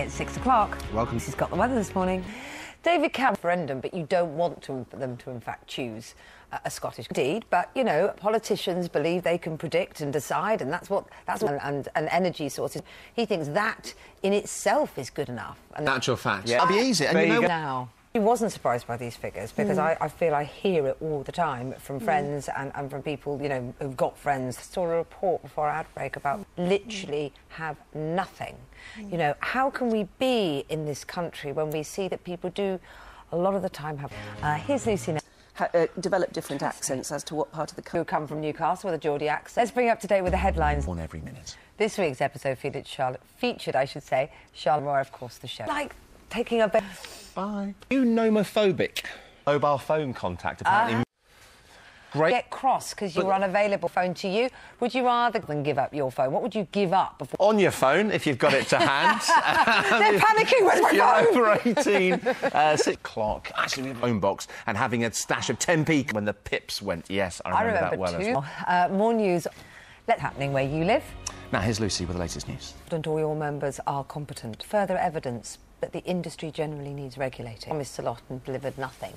It's 6 o'clock. Welcome. She's got the weather this morning. David Cameron referendum, but you don't want them to in fact choose a Scottish deed. But you know, politicians believe they can predict and decide, and that's an energy source. He thinks that in itself is good enough. And Natural facts. Yeah. That'll be easy. And you know now. He wasn't surprised by these figures because I feel I hear it all the time from friends and from people, you know, who've got friends. I saw a report before our outbreak about literally have nothing. You know, how can we be in this country when we see that people do a lot of the time have... here's Lucy now. Develop different accents as to what part of the country. Who come from Newcastle with a Geordie accent. Let's bring you up to date with the headlines. on every minute. This week's episode featured Charlotte Moore, of course, the show. Like taking a bit... Bye. You nomophobic. Mobile phone contact, apparently. Great. Get cross because you were unavailable. Phone to you. Would you rather than give up your phone? What would you give up before? On your phone, if you've got it to hand. They're panicking. Where's my phone? You're over 18. 6 o'clock. Actually, we have a phone box and having a stash of 10p when the pips went. Yes, I remember that well. As well. More news. That's happening where you live. Now, here's Lucy with the latest news. And all your members are competent. Further evidence that the industry generally needs regulating. Promised a lot and delivered nothing.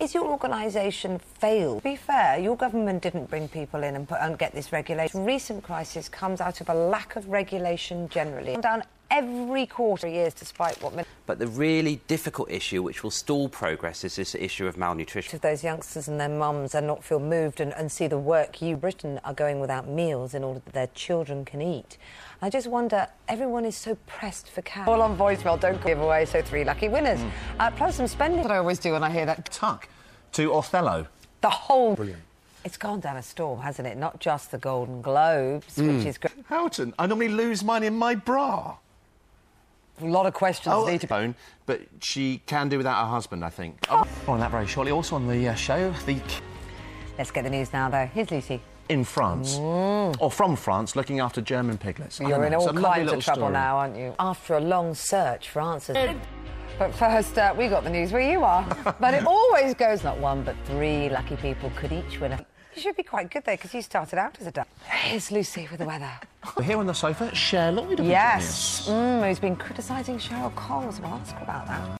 Is your organisation failed? To be fair, your government didn't bring people in and get this regulation. Recent crisis comes out of a lack of regulation generally. Down every quarter of years, despite what... But the really difficult issue, which will stall progress, is this issue of malnutrition. If those youngsters and their mums and not feel moved and see the work you, Britain, are going without meals in order that their children can eat. I just wonder, everyone is so pressed for cash. All on voicemail, don't give away, so 3 lucky winners. Plus some spending. What I always do when I hear that. Tuck to Othello. The whole... Brilliant. It's gone down a storm, hasn't it? Not just the Golden Globes, which is great. Houghton, I normally lose mine in my bra. A lot of questions need to... phone, but she can do without her husband, I think. Oh. On that very shortly. Also on the show, the... Let's get the news now, though. Here's Lucy. In France, or from France, looking after German piglets. You're in all kinds of trouble now, aren't you? After a long search for answers. But first, we got the news where you are. But it always goes not 1, but 3 lucky people could each win a... You should be quite good, though, because you started out as a duck. Here's Lucy with the weather. Here on the sofa, Cher Lloyd. Yes. Who's been criticising Cheryl Cole, so we'll ask her about that.